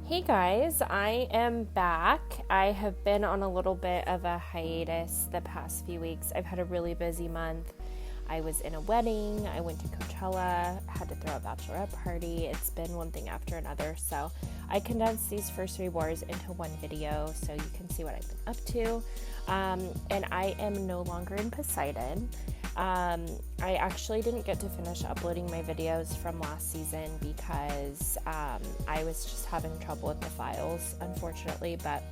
Hey guys, I am back. I have been on a little bit of a hiatus the past few weeks. I've had a really busy month. I was in a wedding, I went to Coachella, had to throw a bachelorette party. It's been one thing after another, so I condensed these first 3 wars into one video so you can see what I've been up to. And I am no longer in Poseidon. I actually didn't get to finish uploading my videos from last season because I was just having trouble with the files, unfortunately, but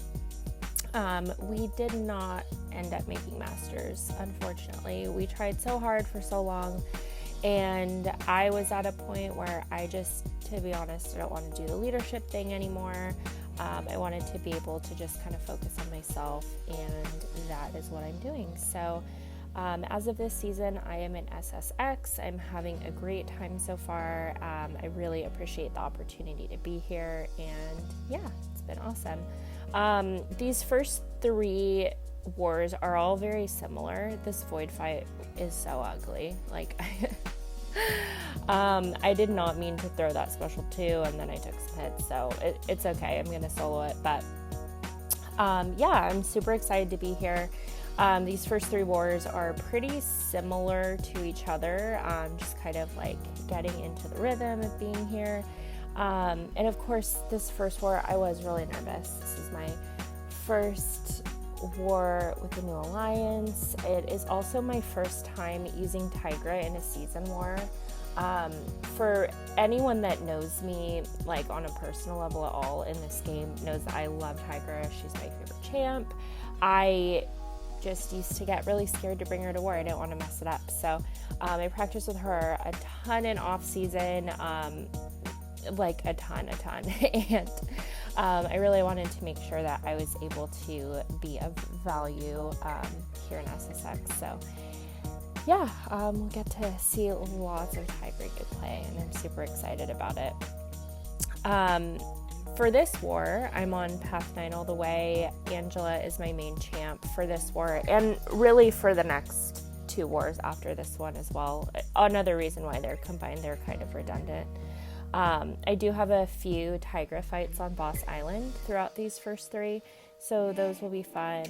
we did not end up making masters, unfortunately. We tried so hard for so long, and I was at a point where I just, to be honest, I don't want to do the leadership thing anymore. I wanted to be able to just kind of focus on myself, and that is what I'm doing. So as of this season, I am in SSX. I'm having a great time so far. I really appreciate the opportunity to be here, and yeah, it's been awesome. These first 3 wars are all very similar. This void fight is so ugly. Like, I did not mean to throw that special 2, and then I took some hits, so it's okay. I'm gonna solo it, but yeah, I'm super excited to be here. These first 3 wars are pretty similar to each other, just kind of like getting into the rhythm of being here. And of course, this first war, I was really nervous. This is my first war with the new alliance. It is also my first time using Tigra in a season war. For anyone that knows me, like on a personal level at all in this game, knows that I love Tigra. She's my favorite champ. I just used to get really scared to bring her to war. I didn't want to mess it up. So I practiced with her a ton in off season, like a ton. And I really wanted to make sure that I was able to be of value here in SSX. So yeah, we'll get to see lots of Tigra good play, and I'm super excited about it. For this war, I'm on Path 9 all the way. Angela is my main champ for this war, and really for the next 2 wars after this one as well. Another reason why they're combined, they're kind of redundant. I do have a few Tigra fights on Boss Island throughout these first 3, so those will be fun,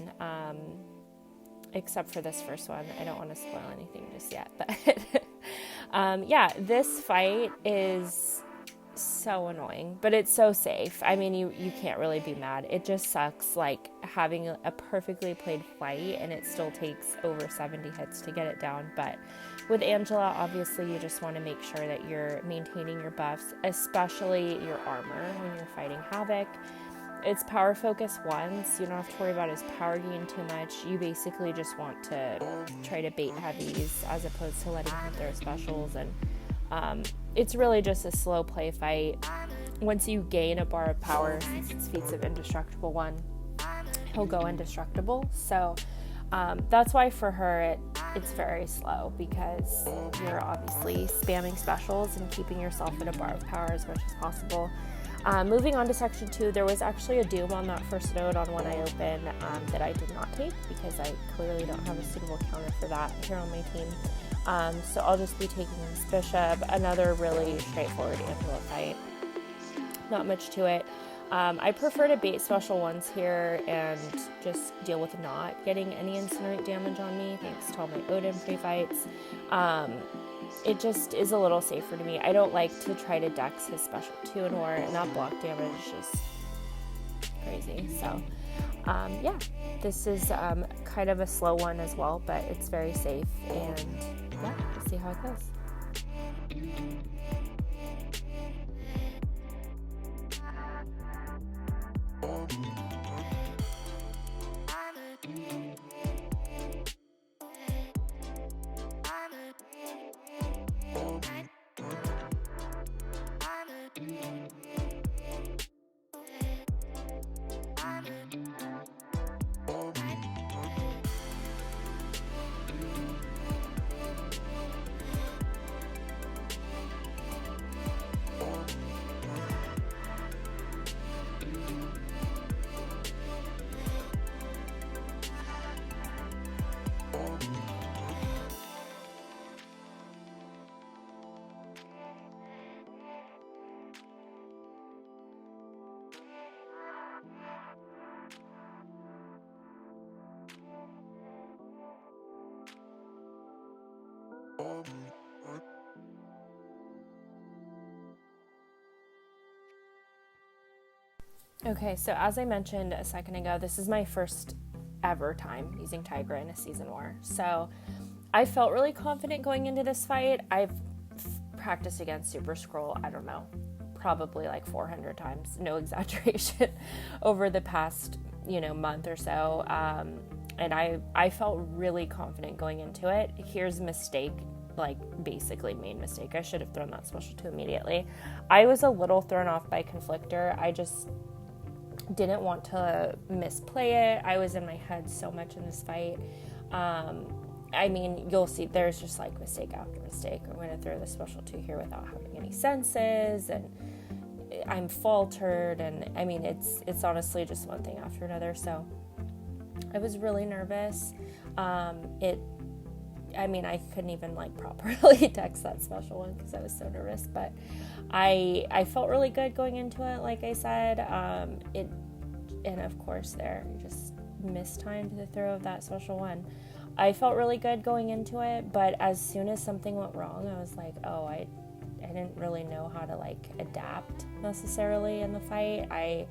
except for this first one. I don't want to spoil anything just yet, but yeah, this fight is so annoying, but it's so safe. I mean, you can't really be mad. It just sucks, like, having a perfectly played fight and it still takes over 70 hits to get it down. But with Angela, obviously you just want to make sure that you're maintaining your buffs, especially your armor when you're fighting Havok. It's power focus once. You don't have to worry about his power gain too much. You basically just want to try to bait heavies as opposed to letting him throw specials, and it's really just a slow play fight. Once you gain a bar of power, since it's Feats of Indestructible 1, he'll go indestructible. So that's why for her it's very slow, because you're obviously spamming specials and keeping yourself at a bar of power as much as possible. Moving on to section 2, there was actually a Doom on that first node on one I opened that I did not take because I clearly don't have a suitable counter for that here on my team. So I'll just be taking this Bishop, another really straightforward Angela fight. Not much to it. I prefer to bait special ones here and just deal with not getting any incinerate damage on me, thanks to all my Odin pre-fights. It just is a little safer to me. I don't like to try to dex his special 2 in war, and that block damage is just crazy. So yeah, this is kind of a slow one as well, but it's very safe, and yeah, we'll see how it goes. Okay, so as I mentioned a second ago, this is my first ever time using Tigra in a season war. So I felt really confident going into this fight. I've practiced against Super Skrull, I don't know, probably like 400 times, no exaggeration, over the past, month or so. And I felt really confident going into it. Here's a mistake, like basically main mistake. I should have thrown that special 2 immediately. I was a little thrown off by Conflictor. I just didn't want to misplay it. I was in my head so much in this fight. I mean, you'll see there's just like mistake after mistake. I'm going to throw the special 2 here without having any senses, and I'm faltered, and I mean, it's honestly just one thing after another. So I was really nervous. I couldn't even like properly text that special one because I was so nervous, but I felt really good going into it. Like I said, and of course there just mistimed the throw of that special one. I felt really good going into it, but as soon as something went wrong, I was like, oh, I didn't really know how to like adapt necessarily in the fight. I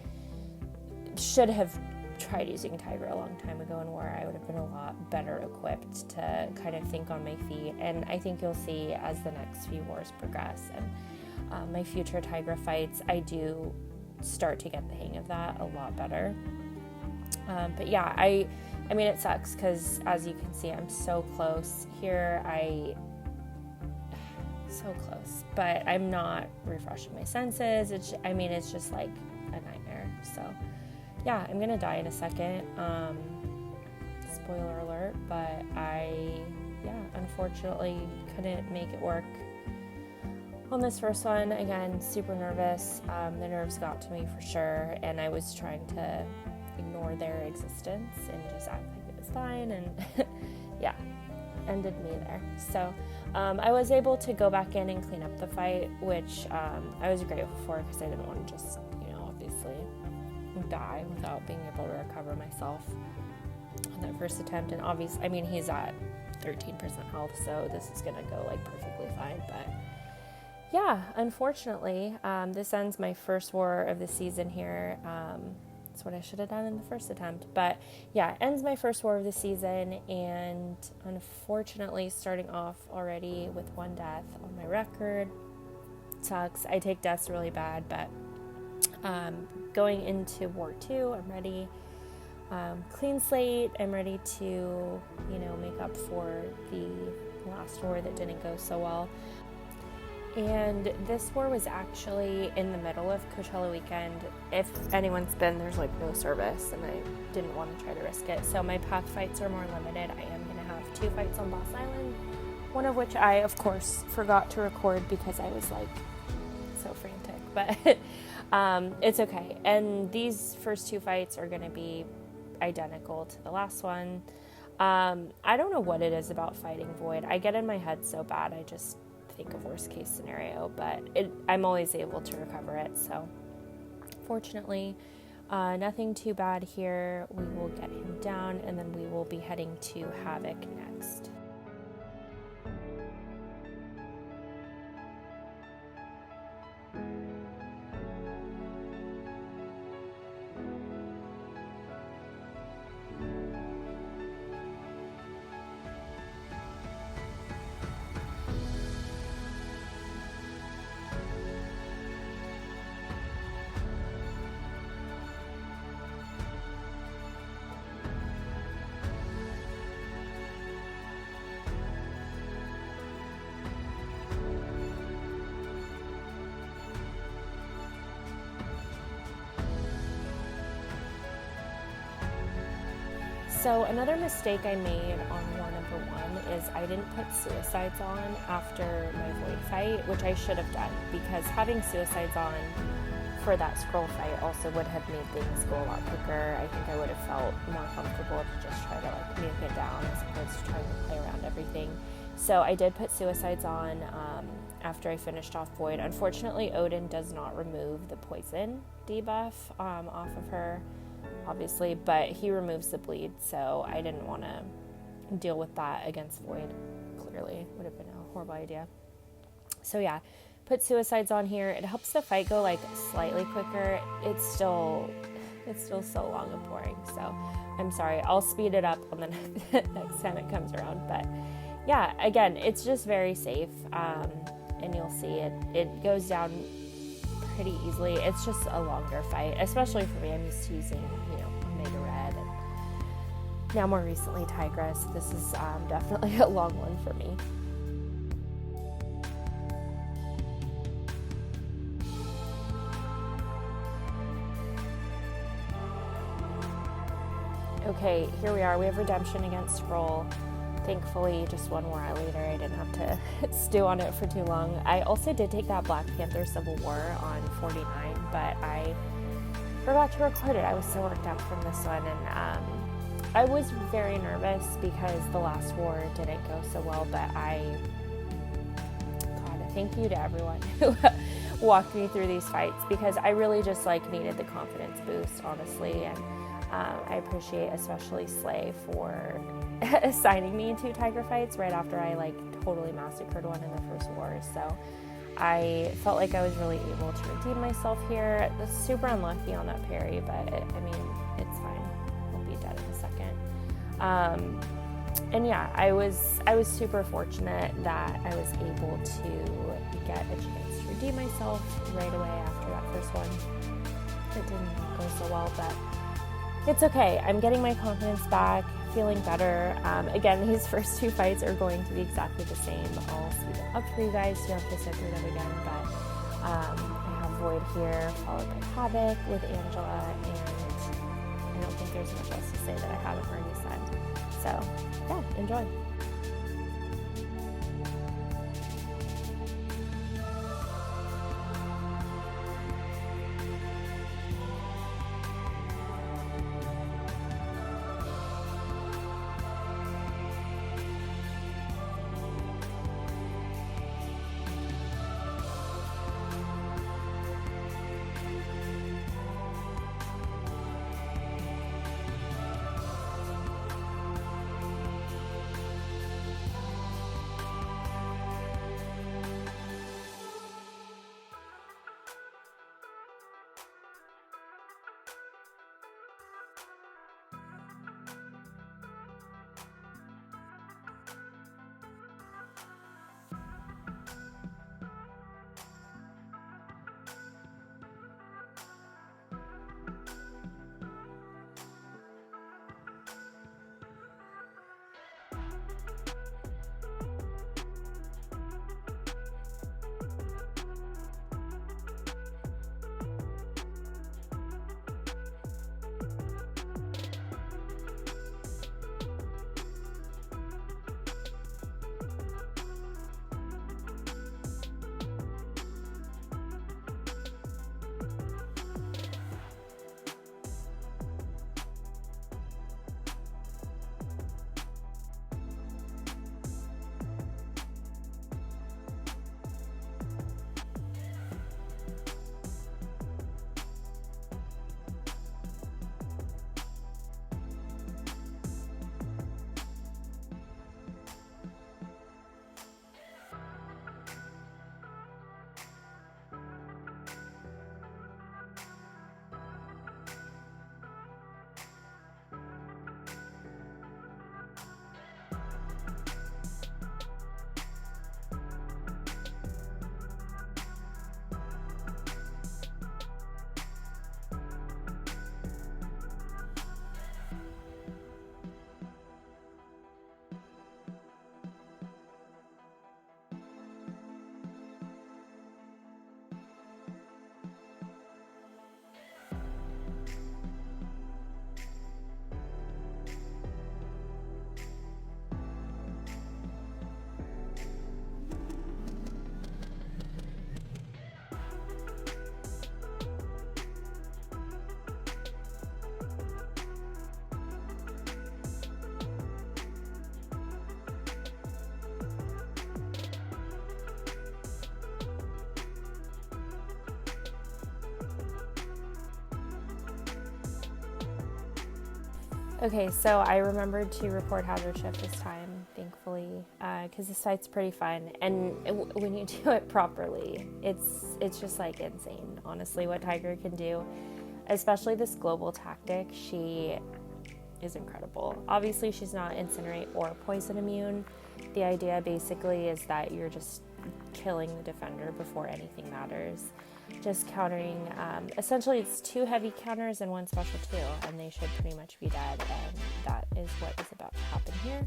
should have tried using Tigra a long time ago, and where I would have been a lot better equipped to kind of think on my feet. And I think you'll see as the next few wars progress and my future Tigra fights, I do start to get the hang of that a lot better. But yeah, I mean, it sucks because as you can see, I'm so close here. So close, but I'm not refreshing my senses. It's just like a nightmare. So yeah, I'm gonna die in a second. Spoiler alert, but unfortunately couldn't make it work on this first one. Again, super nervous. The nerves got to me for sure, and I was trying to ignore their existence and just act like it was fine, and yeah, ended me there. So I was able to go back in and clean up the fight, which I was grateful for because I didn't want to just, obviously die without being able to recover myself on that first attempt. And obviously, he's at 13% health, so this is gonna go like perfectly fine. But yeah, unfortunately, this ends my first war of the season here. That's what I should have done in the first attempt. But yeah, it ends my first war of the season, and unfortunately starting off already with 1 death on my record. Sucks. I take deaths really bad, but going into War 2, I'm ready. Clean slate. I'm ready to, make up for the last war that didn't go so well. And this war was actually in the middle of Coachella weekend. If anyone's been, there's like no service, and I didn't want to try to risk it. So my path fights are more limited. I am going to have 2 fights on Boss Island, one of which I, of course, forgot to record because I was like so frantic, but it's okay. And these first 2 fights are going to be identical to the last one. I don't know what it is about fighting Void. I get in my head so bad, I just think of worst case scenario, but I'm always able to recover it. So fortunately, nothing too bad here. We will get him down, and then we will be heading to Havok next. So another mistake I made on war number 1 is I didn't put suicides on after my Void fight, which I should have done, because having suicides on for that Skrull fight also would have made things go a lot quicker. I think I would have felt more comfortable to just try to like nuke it down as opposed to trying to play around everything. So I did put suicides on after I finished off Void. Unfortunately, Odin does not remove the poison debuff off of her, obviously, but he removes the bleed, so I didn't want to deal with that against Void. Clearly, would have been a horrible idea. So yeah, put suicides on here. It helps the fight go like slightly quicker. It's still so long and boring. So I'm sorry. I'll speed it up on the next time it comes around. But yeah, again, it's just very safe. And you'll see it goes down pretty easily. It's just a longer fight, especially for me. I'm used to using, Omega Red and now more recently Tigra. So this is definitely a long one for me. Okay, here we are. We have redemption against Skrull. Thankfully, just one more later. I didn't have to stew on it for too long. I also did take that Black Panther Civil War on 49, but I forgot to record it. I was so worked up from this one, and I was very nervous because the last war didn't go so well, but thank you to everyone who walked me through these fights, because I really just needed the confidence boost, honestly, and I appreciate especially Slay for assigning me 2 Tigra fights right after I totally massacred one in the first war. So I felt like I was really able to redeem myself here. I was super unlucky on that parry, but it's fine. I'll be dead in a second. And yeah, I was super fortunate that I was able to get a chance to redeem myself right away after that first one. It didn't go so well, but it's okay. I'm getting my confidence back, feeling better. Again, these first 2 fights are going to be exactly the same. I'll speed it up for you guys. You don't have to sit through them again, but I have Void here, followed by Havok with Angela, and I don't think there's much else to say that I haven't already said. So, yeah, enjoy. Okay, so I remembered to report hazard shift this time. Thankfully, because this fight's pretty fun, and when you do it properly, it's just like insane, honestly, what Tigra can do, especially this global tactic. She is incredible. Obviously, she's not incinerate or poison immune. The idea basically is that you're just killing the defender before anything matters. Just countering, essentially it's 2 heavy counters and 1 special 2, and they should pretty much be dead, and that is what is about to happen here.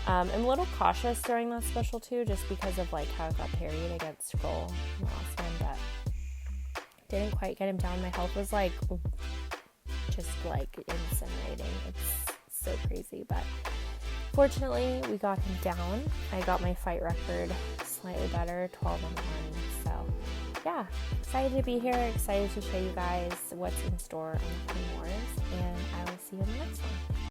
I'm a little cautious during that special 2 just because of like how it got parried against Skrull in the last one, but didn't quite get him down. My health was like just like incinerating. It's so crazy, but fortunately we got him down. I got my fight record slightly better, 12-1. So yeah, excited to be here, excited to show you guys what's in store on the Morn.